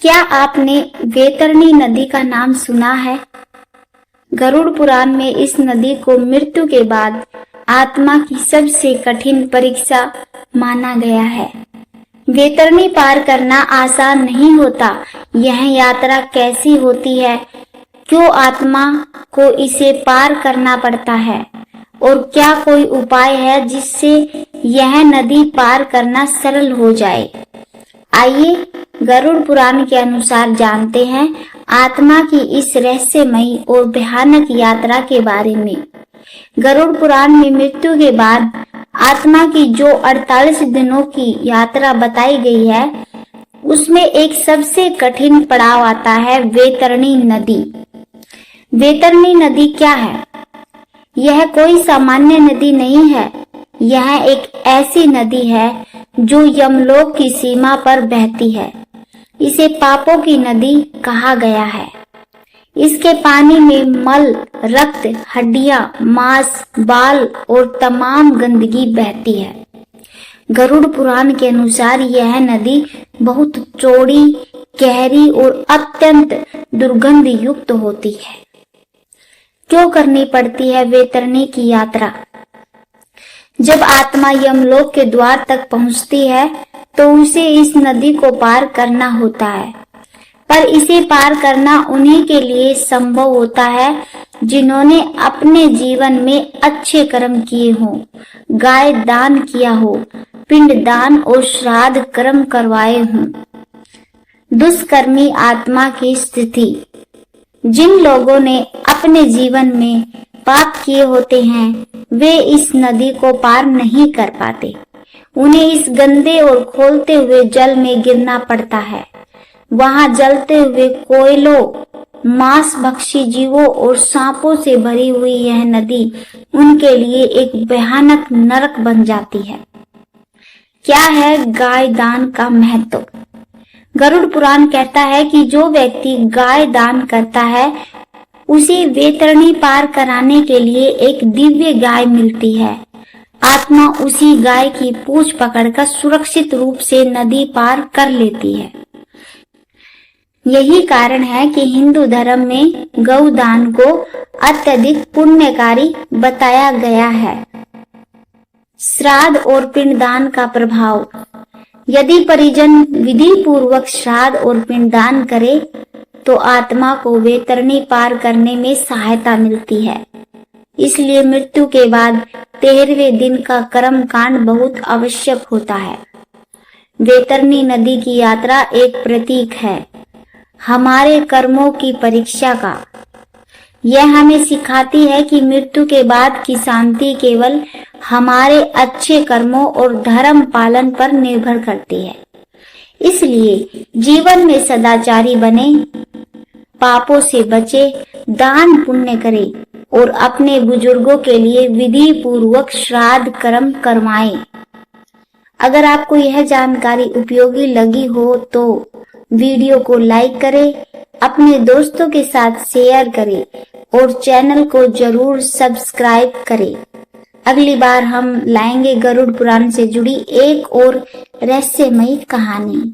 क्या आपने वैतरणी नदी का नाम सुना है? गरुड़ पुराण में इस नदी को मृत्यु के बाद आत्मा की सबसे कठिन परीक्षा माना गया है। वैतरणी पार करना आसान नहीं होता। यह यात्रा कैसी होती है? क्यों आत्मा को इसे पार करना पड़ता है? और क्या कोई उपाय है जिससे यह नदी पार करना सरल हो जाए? आइए गरुड़ पुराण के अनुसार जानते हैं आत्मा की इस रहस्यमयी और भयानक यात्रा के बारे में। गरुड़ पुराण में मृत्यु के बाद आत्मा की जो 48 दिनों की यात्रा बताई गई है, उसमें एक सबसे कठिन पड़ाव आता है, वैतरणी नदी। वैतरणी नदी क्या है? यह कोई सामान्य नदी नहीं है। यह एक ऐसी नदी है जो यमलोक की सीमा पर बहती है। इसे पापों की नदी कहा गया है। इसके पानी में मल, रक्त, हड्डियां, मांस, बाल और तमाम गंदगी बहती है। गरुड़ पुराण के अनुसार यह नदी बहुत चौड़ी, गहरी और अत्यंत दुर्गंध युक्त होती है। क्यों करनी पड़ती है वैतरणी की यात्रा? जब आत्मा यमलोक के द्वार तक पहुंचती है तो उसे इस नदी को पार करना होता है, पर इसे पार करना उन्हीं के लिए संभव होता है जिन्होंने अपने जीवन में अच्छे कर्म किए हों, गाय दान किया हो, पिंड दान और श्राद्ध कर्म करवाए हों। दुष्कर्मी आत्मा की स्थिति। जिन लोगों ने अपने जीवन में पाप किए होते हैं, वे इस नदी को पार नहीं कर पाते। उन्हें इस गंदे और खौलते हुए जल में गिरना पड़ता है। वहां जलते हुए कोयलों, मांस भक्षी जीवों और सांपों से भरी हुई यह नदी उनके लिए एक भयानक नरक बन जाती है। क्या है गाय दान का महत्व? गरुड़ पुराण कहता है कि जो व्यक्ति गाय दान करता है, उसे वैतरणी पार कराने के लिए एक दिव्य गाय मिलती है। आत्मा उसी गाय की पूंछ पकड़कर सुरक्षित रूप से नदी पार कर लेती है। यही कारण है कि हिंदू धर्म में गौदान को अत्यधिक पुण्यकारी बताया गया है। श्राद्ध और पिंडदान का प्रभाव। यदि परिजन विधि पूर्वक श्राद्ध और पिंडदान करे तो आत्मा को वैतरणी पार करने में सहायता मिलती है। इसलिए मृत्यु के बाद 13वें दिन का कर्म कांड बहुत आवश्यक होता है। वैतरणी नदी की यात्रा एक प्रतीक है हमारे कर्मों की परीक्षा का। यह हमें सिखाती है कि मृत्यु के बाद की शांति केवल हमारे अच्छे कर्मों और धर्म पालन पर निर्भर करती है। इसलिए जीवन में सदाचारी बने, पापों से बचे, दान पुण्य करे और अपने बुजुर्गों के लिए विधि पूर्वक श्राद्ध कर्म करवाएं। अगर आपको यह जानकारी उपयोगी लगी हो तो वीडियो को लाइक करें, अपने दोस्तों के साथ शेयर करें और चैनल को जरूर सब्सक्राइब करें। अगली बार हम लाएंगे गरुड़ पुराण से जुड़ी एक और रहस्यमयी कहानी।